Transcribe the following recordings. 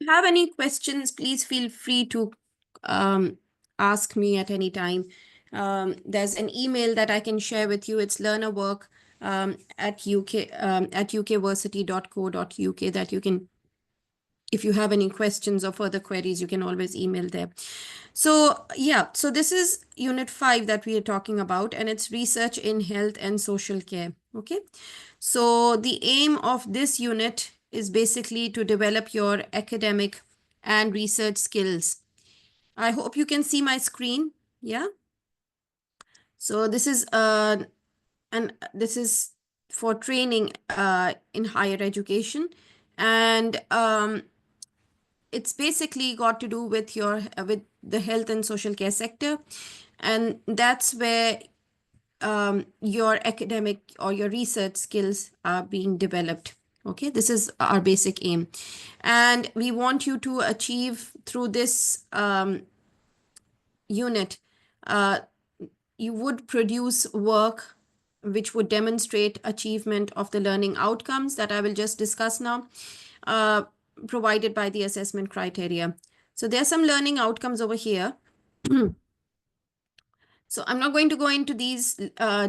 you have any questions, please feel free to ask me at any time. There's an email that I can share with you. It's learnerwork at ukversity.co.uk that you can, if you have any questions or further queries, you can always email there. So yeah, so this is unit 5 that we are talking about, and it's research in health and social care. Okay, so the aim of this unit is basically to develop your academic and research skills. I hope you can see my screen. Yeah. So this is this is for training in higher education, and it's basically got to do with your with the health and social care sector, and that's where your academic or your research skills are being developed. Okay, this is our basic aim, and we want you to achieve through this unit. You would produce work which would demonstrate achievement of the learning outcomes that I will just discuss now, provided by the assessment criteria. So there are some learning outcomes over here. So I'm not going to go into these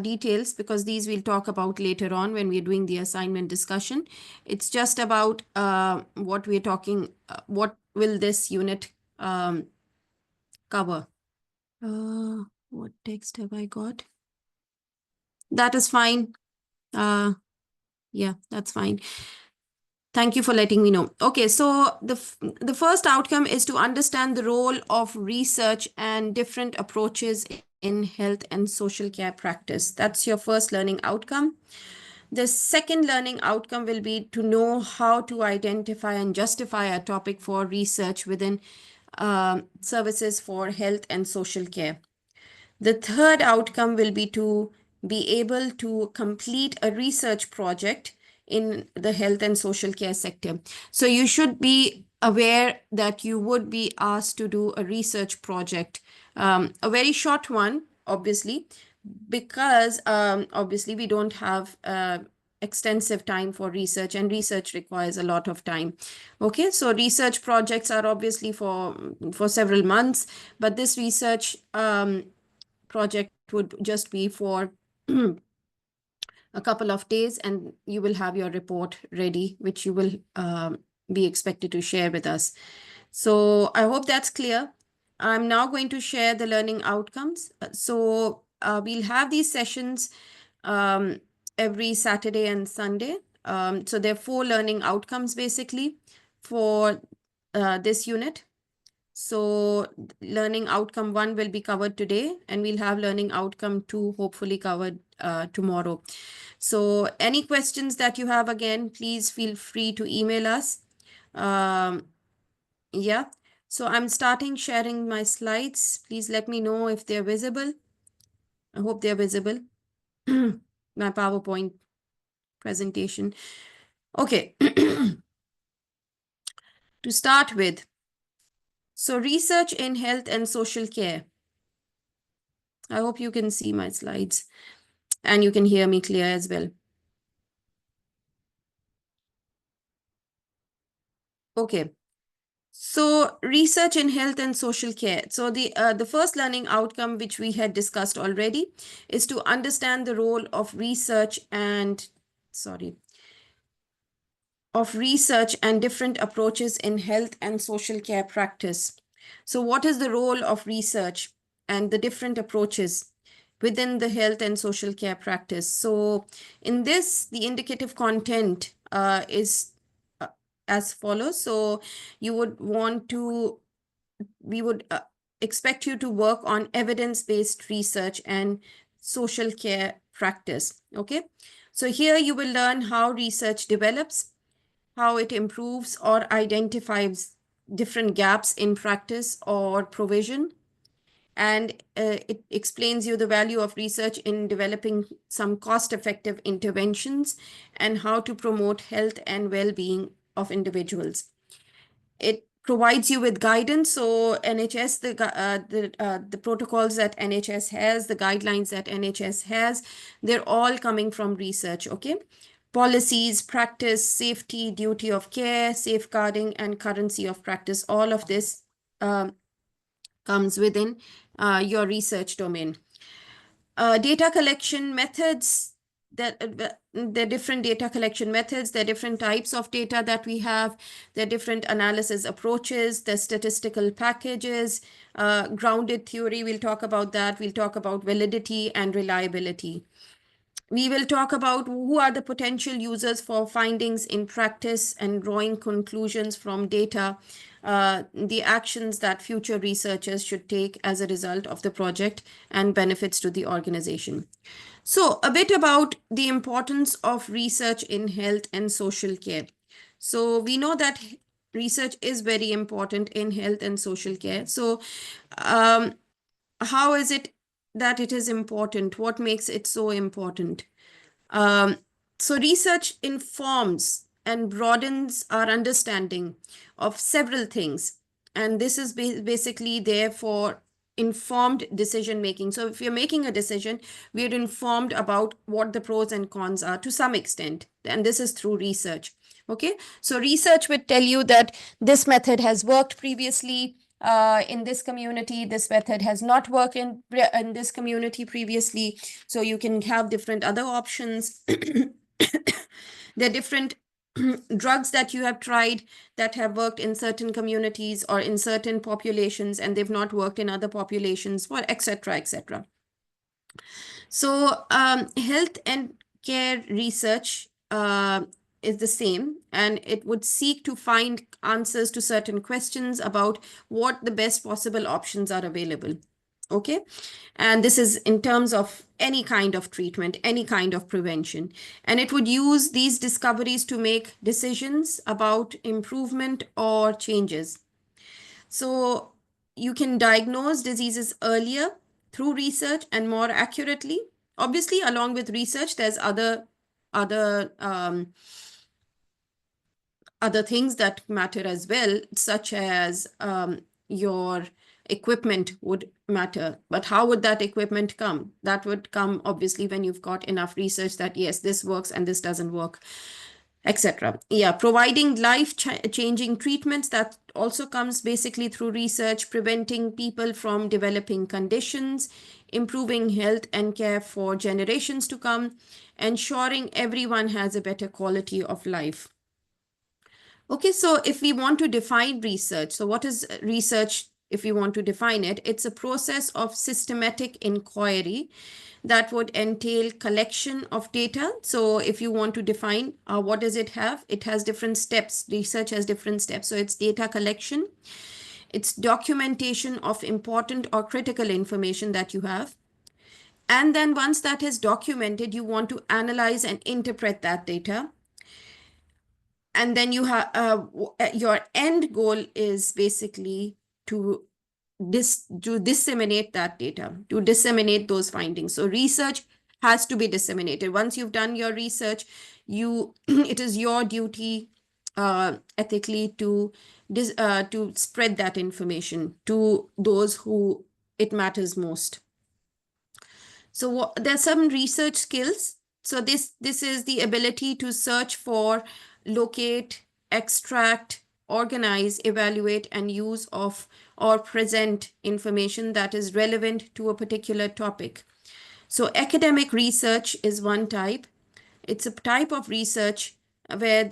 details because these we'll talk about later on when we're doing the assignment discussion. It's just about what we're talking, what will this unit cover. What text have I got? That is fine. Yeah, that's fine. Thank you for letting me know. Okay, so the first outcome is to understand the role of research and different approaches in health and social care practice. That's your first learning outcome. The second learning outcome will be to know how to identify and justify a topic for research within services for health and social care. The third outcome will be to be able to complete a research project in the health and social care sector. So you should be aware that you would be asked to do a research project, a very short one, obviously, because obviously we don't have extensive time for research, and research requires a lot of time. Okay, so research projects are obviously for several months, but this research project would just be for a couple of days, and you will have your report ready, which you will be expected to share with us. So I hope that's clear. I'm now going to share the learning outcomes. So we'll have these sessions every Saturday and Sunday. So there are 4 learning outcomes basically for this unit. So learning outcome 1 will be covered today, and we'll have learning outcome 2 hopefully covered tomorrow. So any questions that you have, again, please feel free to email us. Yeah, so I'm starting sharing my slides. Please let me know if they're visible. I hope they're visible. My PowerPoint presentation. Okay. To start with, so research in health and social care. I hope you can see my slides and you can hear me clear as well. Okay. So research in health and social care. So the first learning outcome, which we had discussed already, is to understand the role of research and different approaches in health and social care practice. So what is the role of research and the different approaches within the health and social care practice? So in this, the indicative content is as follows. So you would want to, we would expect you to work on evidence-based research and social care practice. Okay, so here you will learn how research develops, how it improves or identifies different gaps in practice or provision, and it explains you the value of research in developing some cost-effective interventions and how to promote health and well-being of individuals. It provides you with guidance. So NHS, the protocols that NHS has, the guidelines that NHS has, they're all coming from research. Okay. policies, practice, safety, duty of care, safeguarding, and currency of practice. All of this comes within your research domain. Data collection methods, there are different data collection methods, there are different types of data that we have, there are different analysis approaches, the statistical packages, grounded theory, we'll talk about that, we'll talk about validity and reliability. We will talk about who are the potential users for findings in practice and drawing conclusions from data, the actions that future researchers should take as a result of the project, and benefits to the organization. So a bit about the importance of research in health and social care. So we know that research is very important in health and social care. So how is it that it is important? What makes it so important? So research informs and broadens our understanding of several things. And this is basically there for informed decision making. So if you're making a decision, we're informed about what the pros and cons are to some extent. And this is through research. Okay, so research would tell you that this method has worked previously in this community, this method has not worked in this community previously. So you can have different other options. There are different drugs that you have tried that have worked in certain communities or in certain populations, and they've not worked in other populations, or etc., etc. So health and care research is the same, and it would seek to find answers to certain questions about what the best possible options are available. Okay, and this is in terms of any kind of treatment, any kind of prevention, and it would use these discoveries to make decisions about improvement or changes. So you can diagnose diseases earlier through research and more accurately. Obviously, along with research, there's other things that matter as well, such as your equipment would matter. But how would that equipment come? That would come obviously when you've got enough research that yes, this works and this doesn't work, etc. Yeah, providing life-changing treatments, that also comes basically through research, preventing people from developing conditions, improving health and care for generations to come, ensuring everyone has a better quality of life. Okay, so if we want to define research, so what is research? If we want to define it, it's a process of systematic inquiry that would entail collection of data. So if you want to define what does it have, it has different steps. Research has different steps. So it's data collection, it's documentation of important or critical information that you have. And then once that is documented, you want to analyze and interpret that data. And then you have your end goal is basically to disseminate that data, to disseminate those findings. So research has to be disseminated. Once you've done your research, it is your duty ethically to spread that information to those who it matters most. So there are some research skills. So this is the ability to search for, locate, extract, organize, evaluate, and use of or present information that is relevant to a particular topic. So academic research is one type. It's a type of research where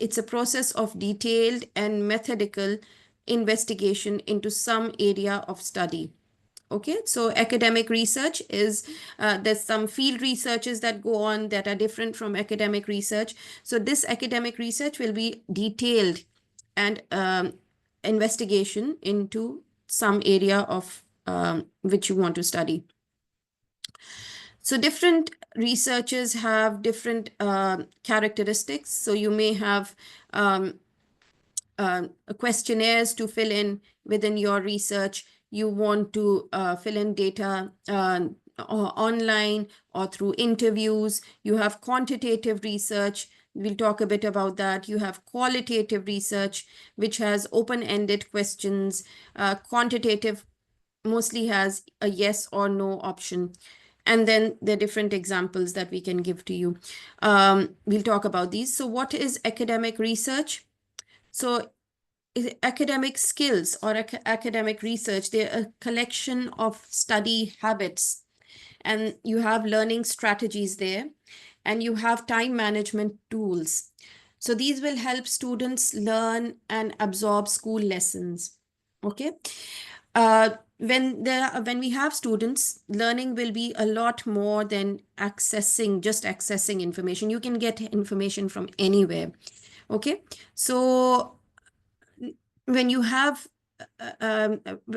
it's a process of detailed and methodical investigation into some area of study. Okay, so academic research is, there's some field researches that go on that are different from academic research. So this academic research will be detailed and investigation into some area of which you want to study. So different researchers have different characteristics. So you may have questionnaires to fill in within your research. You want to fill in data online or through interviews. You have quantitative research. We'll talk a bit about that. You have qualitative research, which has open-ended questions. Quantitative mostly has a yes or no option. And then there are different examples that we can give to you. We'll talk about these. So what is academic research? So academic skills or academic research, they're a collection of study habits, and you have learning strategies there, and you have time management tools. So these will help students learn and absorb school lessons. Okay. When we have students, learning will be a lot more than just accessing information. You can get information from anywhere. Okay. So when you have,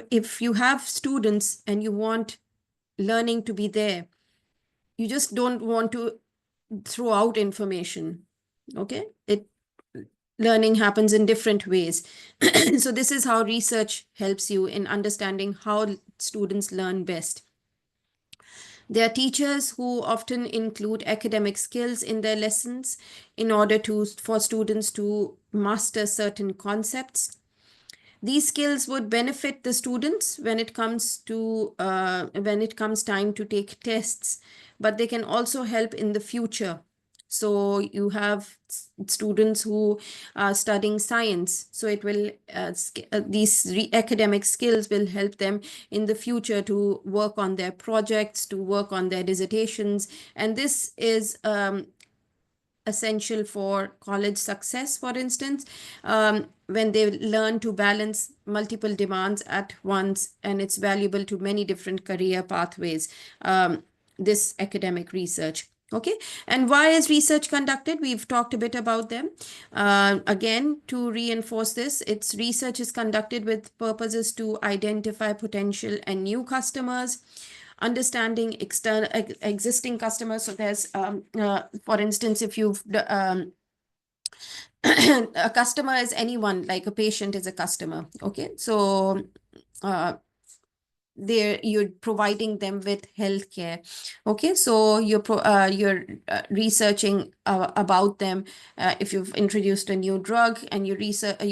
if you have students and you want learning to be there, you just don't want to throw out information. Okay. Learning happens in different ways. So this is how research helps you in understanding how students learn best. There are teachers who often include academic skills in their lessons in order for students to master certain concepts. These skills would benefit the students when it comes time to take tests, but they can also help in the future. So you have students who are studying science, so it will these academic skills will help them in the future to work on their projects, to work on their dissertations, and this is essential for college success, for instance, when they learn to balance multiple demands at once, and it's valuable to many different career pathways, this academic research. Okay, and why is research conducted? We've talked a bit about them. Again, to reinforce this, its research is conducted with purposes to identify potential and new customers, understanding existing customers. So there's, for instance, if you've a customer is anyone, like a patient is a customer. Okay, so you're providing them with healthcare. Okay, so you're researching about them. If you've introduced a new drug and you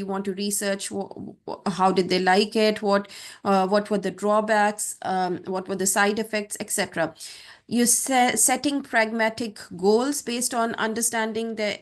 want to research how did they like it, what were the drawbacks, what were the side effects, etc. You're setting pragmatic goals based on understanding their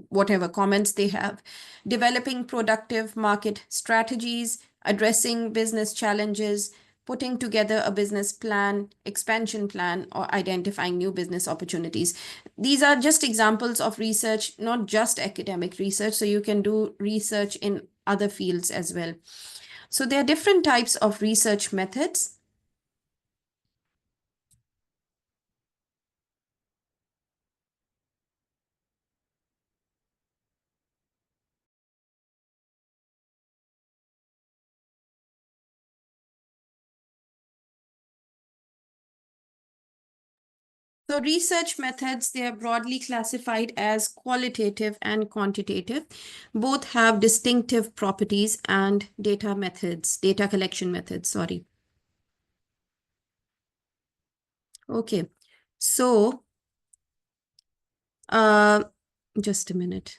whatever comments they have, developing productive market strategies, addressing business challenges, putting together a business plan, expansion plan, or identifying new business opportunities. These are just examples of research, not just academic research. So you can do research in other fields as well. So there are different types of research methods. So research methods, they are broadly classified as qualitative and quantitative. Both have distinctive properties and data collection methods, sorry. Okay, so just a minute.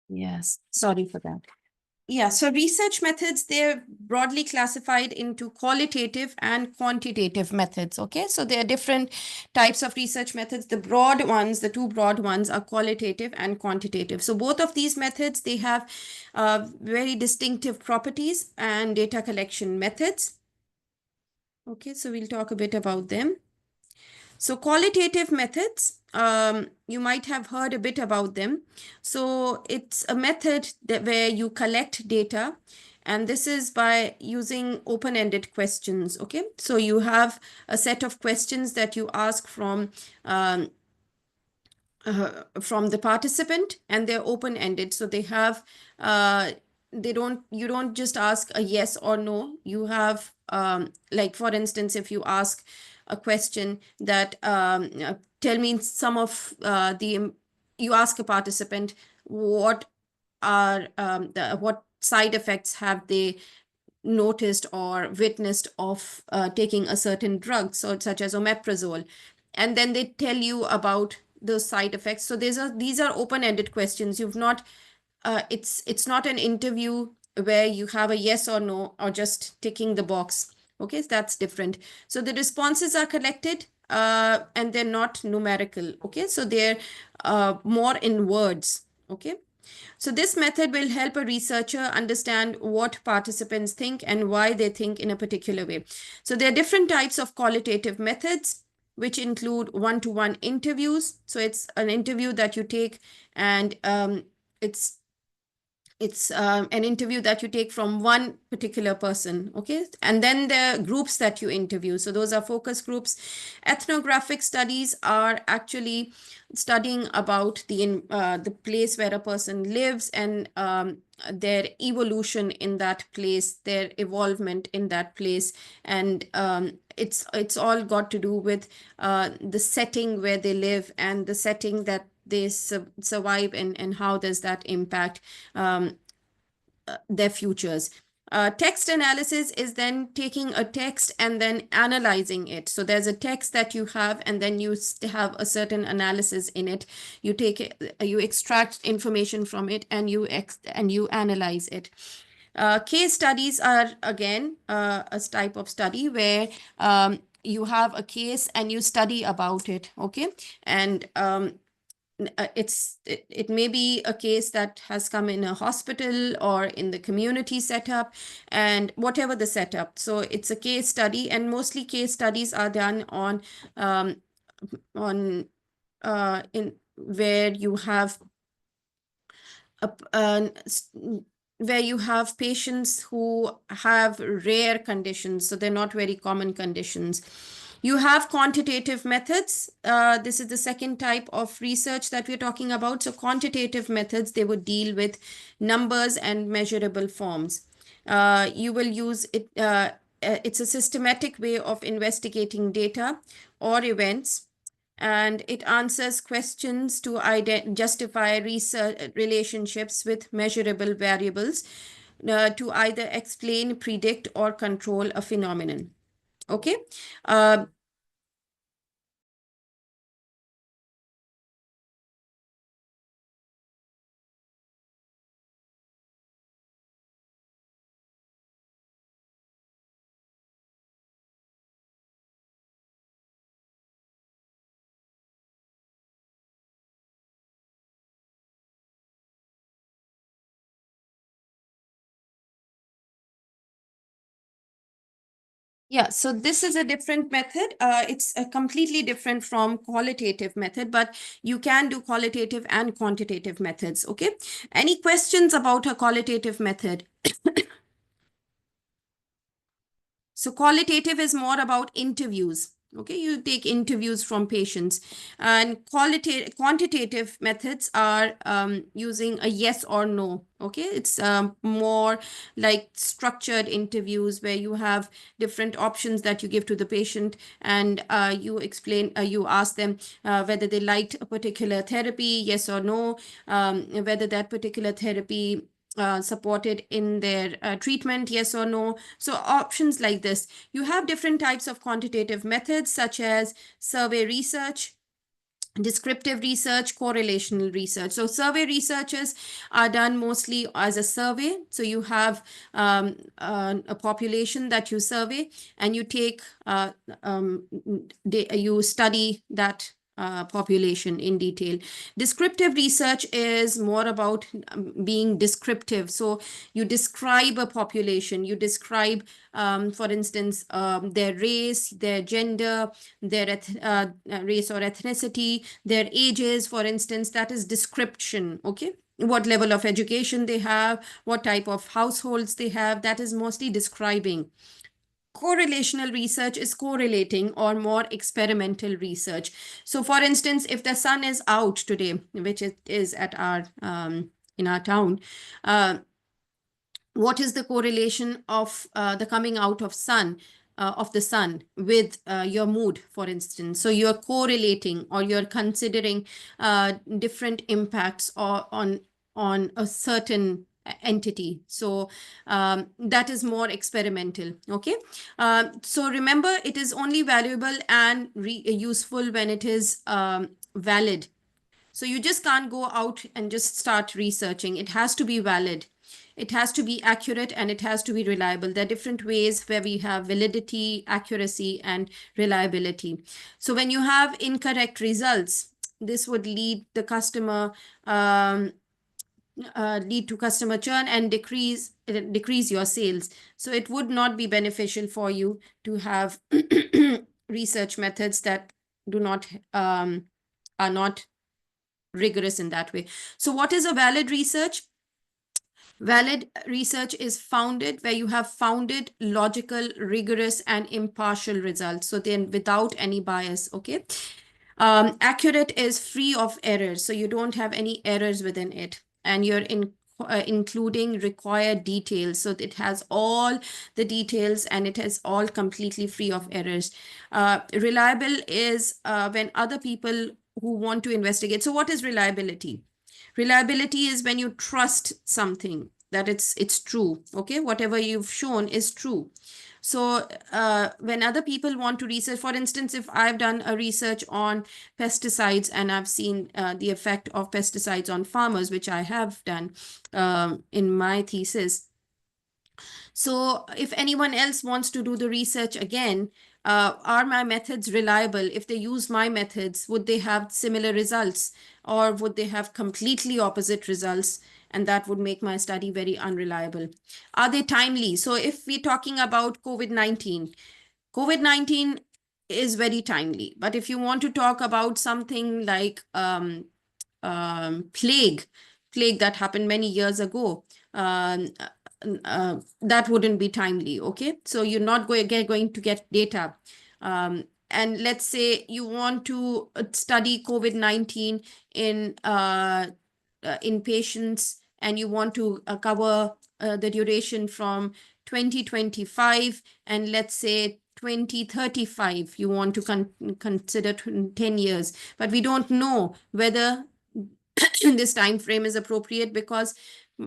Yes, sorry for that. Yeah, so research methods, they're broadly classified into qualitative and quantitative methods. Okay, so there are different types of research methods. The two broad ones are qualitative and quantitative. So both of these methods, they have very distinctive properties and data collection methods. Okay, so we'll talk a bit about them. So qualitative methods, you might have heard a bit about them. So it's a method where you collect data And this is by using open-ended questions. Okay, so you have a set of questions that you ask from the participant, and they're open-ended. So they have you don't just ask a yes or no. You have like, for instance, if you ask a question that tell me some of you ask a participant what are what side effects have they noticed or witnessed of taking a certain drug, so such as omeprazole, and then they tell you about those side effects. So these are open-ended questions. You've not it's not an interview where you have a yes or no or just ticking the box. Okay, so that's different. So the responses are collected and they're not numerical. Okay, so they're more in words. Okay, so this method will help a researcher understand what participants think and why they think in a particular way. So there are different types of qualitative methods, which include one-to-one interviews. So it's an interview that you take, and it's an interview that you take from one particular person. Okay, and then there are groups that you interview. So those are focus groups. Ethnographic studies are actually studying about the place where a person lives, and their evolution in that place, their evolvement in that place, and it's all got to do with the setting where they live and the setting that they survive in, and how does that impact their futures. Text analysis is then taking a text and then analyzing it. So there's a text that you have, and then you have a certain analysis in it. You take it, you extract information from it, and you analyze it. Case studies are again a type of study where you have a case and you study about it. Okay, and it may be a case that has come in a hospital or in the community setup, and whatever the setup. So it's a case study, and mostly case studies are done on in where you have where you have patients who have rare conditions, so they're not very common conditions. You have quantitative methods. This is the second type of research that we're talking about. So quantitative methods, they would deal with numbers and measurable forms. You will use it. It's a systematic way of investigating data or events, and it answers questions to justify research relationships with measurable variables, to either explain, predict, or control a phenomenon. Okay. Yeah, so this is a different method. It's a completely different from qualitative method, but you can do qualitative and quantitative methods. Okay. Any questions about a qualitative method? So qualitative is more about interviews. Okay, you take interviews from patients, and quantitative methods are using a yes or no. Okay, it's more like structured interviews where you have different options that you give to the patient, and you explain, you ask them whether they liked a particular therapy, yes or no, whether that particular therapy supported in their treatment, yes or no. So options like this. You have different types of quantitative methods, such as survey research, descriptive research, correlational research. So survey researches are done mostly as a survey. So you have a population that you survey, and you take you study that population in detail. Descriptive research is more about being descriptive. So you describe a population, you describe, for instance, their race, their gender, their race or ethnicity, their ages, for instance. That is description. Okay. what level of education they have, what type of households they have. That is mostly describing. Correlational research is correlating or more experimental research. So for instance, if the sun is out today, which it is at our in our town, what is the correlation of the coming out of the sun with your mood, for instance? So you're correlating, or you're considering different impacts on a certain entity. So that is more experimental. Okay. So remember, it is only valuable and useful when it is valid. So you just can't go out and just start researching. It has to be valid. It has to be accurate, and it has to be reliable. There are different ways where we have validity, accuracy, and reliability. So when you have incorrect results, this would lead the customer lead to customer churn and decrease your sales. So it would not be beneficial for you to have research methods that do not are not rigorous in that way. So what is a valid research? Valid research is founded where you have founded, logical, rigorous, and impartial results. So then without any bias, okay? Accurate is free of errors. So you don't have any errors within it. And you're including required details. So it has all the details, and it is all completely free of errors. Reliable is when other people who want to investigate. So what is reliability? Reliability is when you trust something, that it's true. Okay, whatever you've shown is true. So when other people want to research, for instance, if I've done a research on pesticides and I've seen the effect of pesticides on farmers, which I have done in my thesis. So if anyone else wants to do the research again, are my methods reliable? If they use my methods, would they have similar results, or would they have completely opposite results? And that would make my study very unreliable. Are they timely? So if we're talking about COVID-19, COVID-19 is very timely. But if you want to talk about something like plague that happened many years ago, that wouldn't be timely. Okay, so you're not going to get data. And let's say you want to study COVID-19 in patients, and you want to cover the duration from 2025 and let's say 2035, you want to consider 10 years, but we don't know whether this time frame is appropriate, because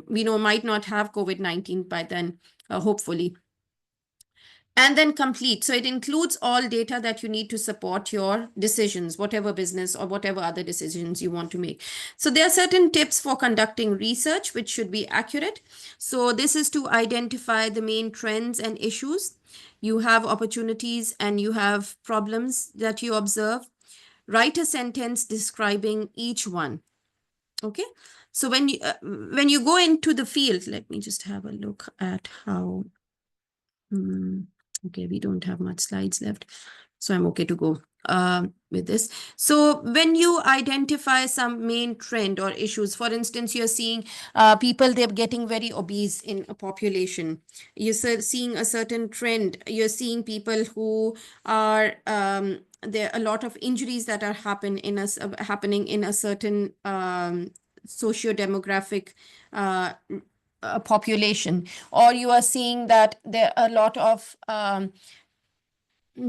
we might not have COVID-19 by then, hopefully. And then complete. So it includes all data that you need to support your decisions, whatever business or whatever other decisions you want to make. So there are certain tips for conducting research, which should be accurate. So this is to identify the main trends and issues. You have opportunities and you have problems that you observe. Write a sentence describing each one. Okay. So when you go into the field, let me just have a look at how. Okay, we don't have much slides left, so I'm okay to go with this. So when you identify some main trend or issues, for instance, you're seeing people, they're getting very obese in a population. You're seeing a certain trend. You're seeing people who are, there are a lot of injuries that are happening in a certain socio-demographic population, or you are seeing that there are a lot of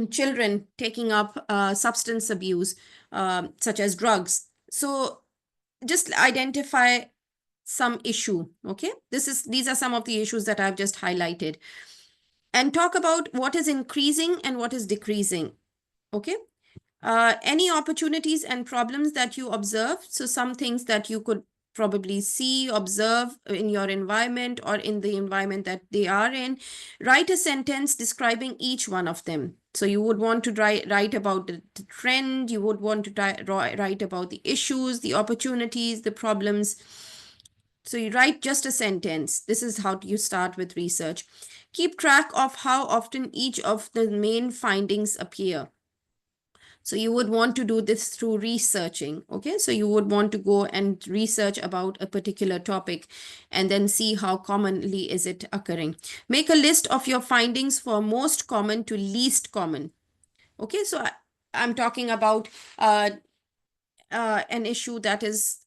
children taking up substance abuse, such as drugs. So just identify some issue. Okay, these are some of the issues that I've just highlighted, and talk about what is increasing and what is decreasing. Okay. Any opportunities and problems that you observe. So some things that you could probably see, observe in your environment or in the environment that they are in. Write a sentence describing each one of them. So you would want to write about the trend, you would want to write about the issues, the opportunities, the problems. So you write just a sentence. This is how you start with research. Keep track of how often each of the main findings appear. So you would want to do this through researching. Okay, so you would want to go and research about a particular topic and then see how commonly is it occurring. Make a list of your findings for most common to least common. Okay, so I'm talking about an issue that is,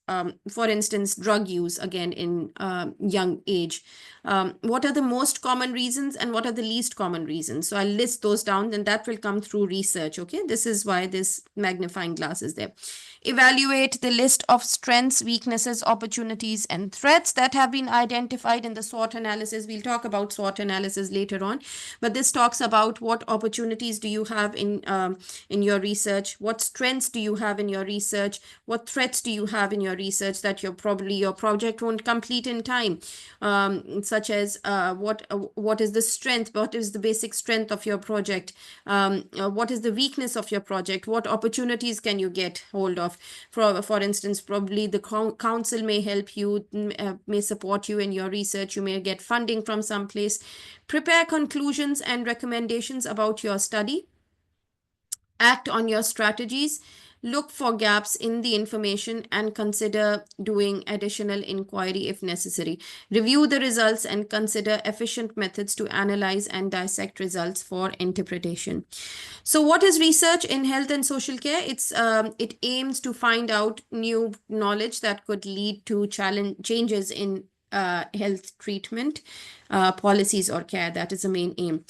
for instance, drug use again in young age. What are the most common reasons and what are the least common reasons? So I'll list those down and that will come through research. Okay, this is why this magnifying glass is there. Evaluate the list of strengths, weaknesses, opportunities, and threats that have been identified in the SWOT analysis. We'll talk about SWOT analysis later on, but this talks about what opportunities do you have in your research, what strengths do you have in your research, what threats do you have in your research that your project won't complete in time, such as what is the strength, what is the basic strength of your project, what is the weakness of your project, what opportunities can you get hold of. For instance, probably the council may help you, may support you in your research, you may get funding from some place. Prepare conclusions and recommendations about your study. Act on your strategies, look for gaps in the information, and consider doing additional inquiry if necessary. Review the results and consider efficient methods to analyze and dissect results for interpretation. So what is research in health and social care? It aims to find out new knowledge that could lead to changes in health treatment, policies, or care. That is the main aim.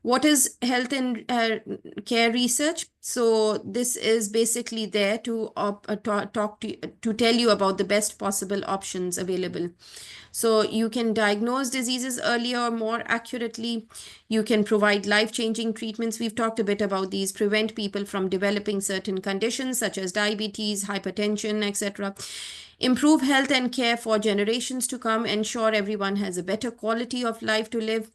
What is health and care research? So this is basically there to talk to tell you about the best possible options available. So you can diagnose diseases earlier or more accurately. You can provide life-changing treatments. We've talked a bit about these. Prevent people from developing certain conditions such as diabetes, hypertension, etc. Improve health and care for generations to come. Ensure everyone has a better quality of life to live.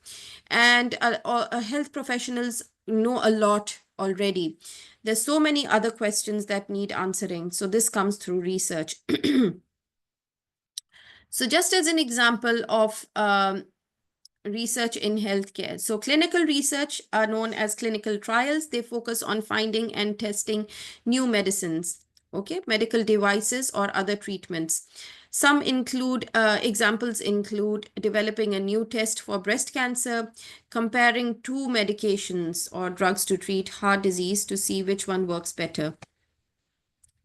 And health professionals know a lot already. There's so many other questions that need answering. So this comes through research. So just as an example of research in healthcare. So clinical research are known as clinical trials. They focus on finding and testing new medicines, okay, medical devices or other treatments. Some include, examples include developing a new test for breast cancer, comparing two medications or drugs to treat heart disease to see which one works better.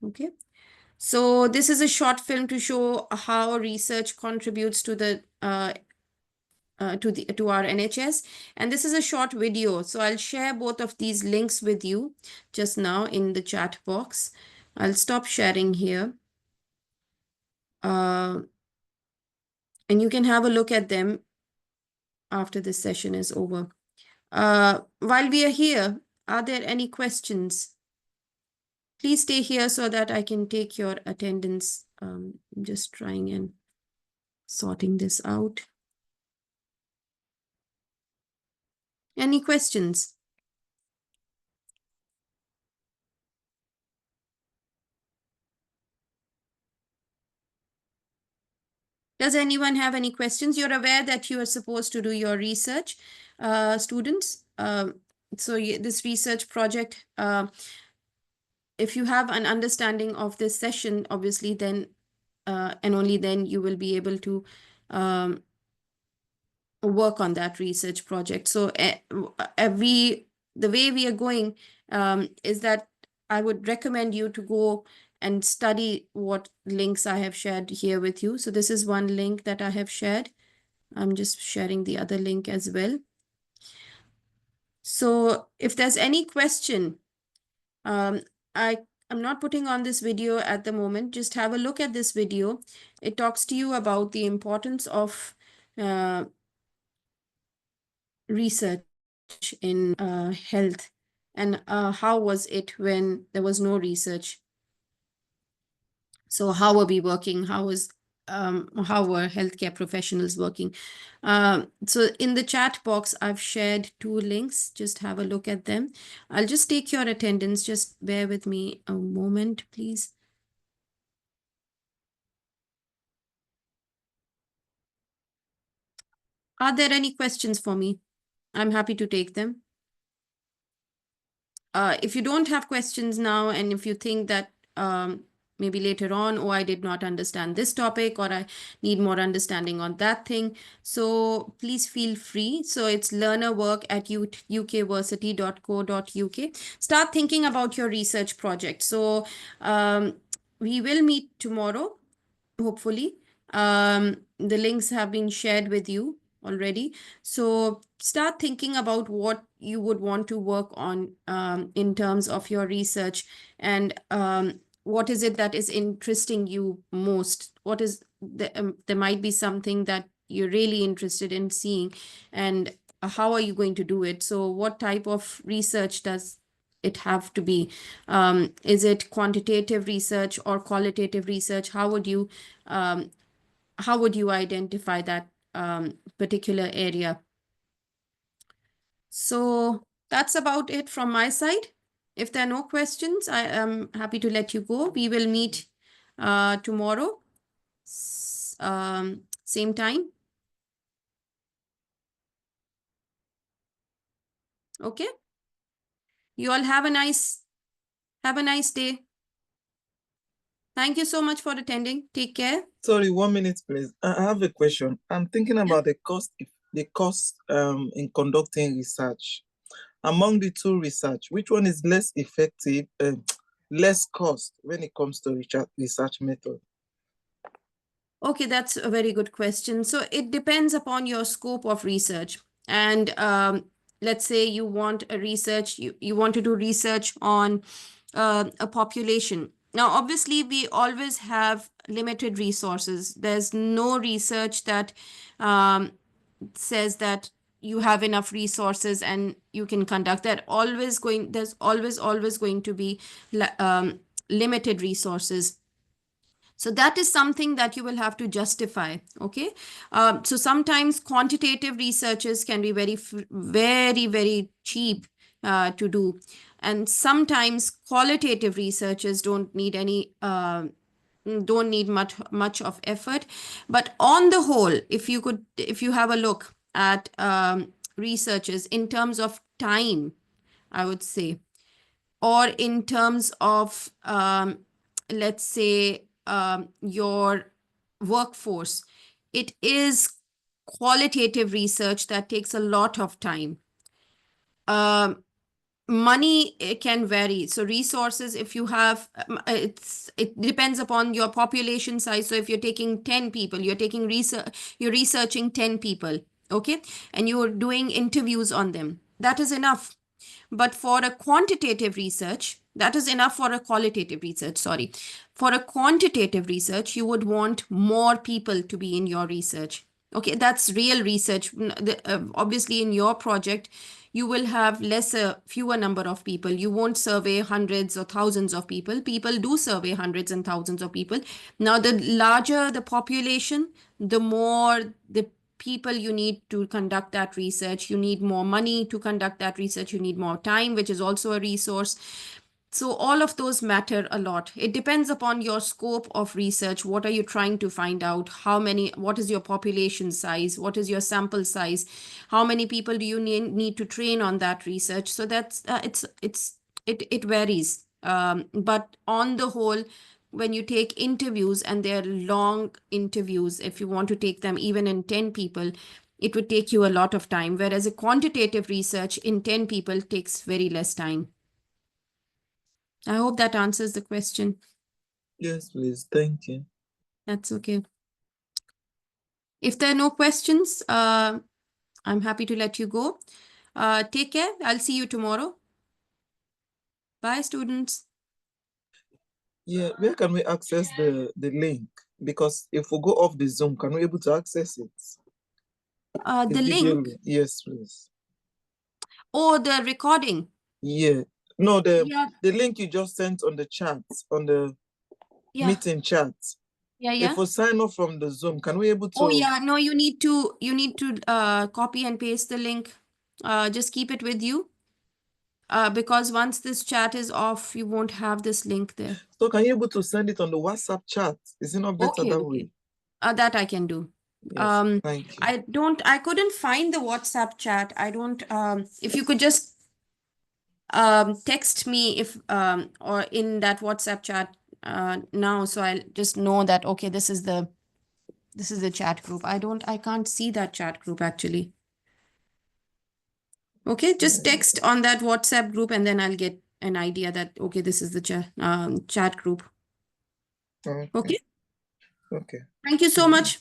Okay. So this is a short film to show how research contributes to the to our NHS, and this is a short video. So I'll share both of these links with you just now in the chat box. I'll stop sharing here, and you can have a look at them after this session is over. While we are here, are there any questions? Please stay here so that I can take your attendance. I'm just trying and sorting this out. Any questions? Does anyone have any questions? You're aware that you are supposed to do your research, students. So this research project, if you have an understanding of this session, obviously then, and only then you will be able to work on that research project. So the way we are going is that I would recommend you to go and study what links I have shared here with you. So this is one link that I have shared. I'm just sharing the other link as well. So if there's any question, I'm not putting on this video at the moment. Just have a look at this video. It talks to you about the importance of research in health and how was it when there was no research. So how are we working? How were healthcare professionals working? So in the chat box, I've shared two links. Just have a look at them. I'll just take your attendance. Just bear with me a moment, please. Are there any questions for me? I'm happy to take them. if you don't have questions now, and if you think that maybe later on, oh, I did not understand this topic, or I need more understanding on that thing, so please feel free. So it's learnerwork@ukversity.co.uk. Start thinking about your research project. So we will meet tomorrow, hopefully. The links have been shared with you already. So start thinking about what you would want to work on in terms of your research, and what is it that is interesting you most? What is there might be something that you're really interested in seeing, and how are you going to do it? So what type of research does it have to be? Is it quantitative research or qualitative research? Um, how would you identify that particular area? So that's about it from my side. If there are no questions, I am happy to let you go. We will meet tomorrow, same time. Okay. You all have a nice day. Thank you so much for attending. Take care. Sorry, 1 minute, please. I have a question. I'm thinking about the cost in conducting research. Among the two research, which one is less effective, less cost when it comes to research method? Okay, that's a very good question. So it depends upon your scope of research. And let's say you want a research, you want to do research on a population. Now, obviously, we always have limited resources. There's no research that says that you have enough resources and you can conduct that. There's always going to be limited resources. So that is something that you will have to justify. Okay. So sometimes quantitative researches can be very cheap to do. And sometimes qualitative researchers don't need much of effort. But on the whole, if you have a look at researches in terms of time, I would say, or in terms of let's say your workforce, it is qualitative research that takes a lot of time. Money, it can vary. So resources, if you have, it depends upon your population size. So if you're taking 10 people, you're researching 10 people, okay, and you're doing interviews on them, that is enough. But for a quantitative research, that is enough for a qualitative research, sorry. For a quantitative research, you would want more people to be in your research. Okay, that's real research. Obviously, in your project, you will have fewer number of people. You won't survey hundreds or thousands of people. People do survey hundreds and thousands of people. Now, the larger the population, the more the people you need to conduct that research. You need more money to conduct that research. You need more time, which is also a resource. So all of those matter a lot. It depends upon your scope of research. What are you trying to find out? What is your population size? What is your sample size? How many people do you need to train on that research? So that's it varies. But on the whole, when you take interviews, and they're long interviews, if you want to take them even in 10 people, it would take you a lot of time. Whereas a quantitative research in 10 people takes very less time. I hope that answers the question. Yes, please. Thank you. That's okay. If there are no questions, I'm happy to let you go. Take care. I'll see you tomorrow. Bye, students. Yeah, where can we access the link? Because if we go off the Zoom, can we able to access it? The link? Yes, please. Oh, the recording? Yeah. No, the link you just sent on the chat, on the meeting chat. Yeah. If we sign off from the Zoom, can we able to? Oh yeah, no, you need to copy and paste the link. Just keep it with you. Because once this chat is off, you won't have this link there. So can you able to send it on the WhatsApp chat? Is it not better that way? That I can do. Yes, thank you. I couldn't find the WhatsApp chat. If you could just text me if or in that WhatsApp chat now, so I'll just know that okay, this is the chat group. I can't see that chat group actually. Okay, just text on that WhatsApp group and then I'll get an idea that okay, this is the chat group. Okay. Okay. Thank you so much.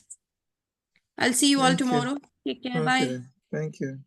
I'll see you all Thank you. tomorrow. Take care. Bye. Okay. Thank you.